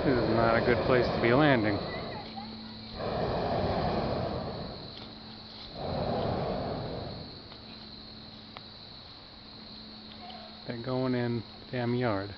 This is not a good place to be landing. They're going in damn yard.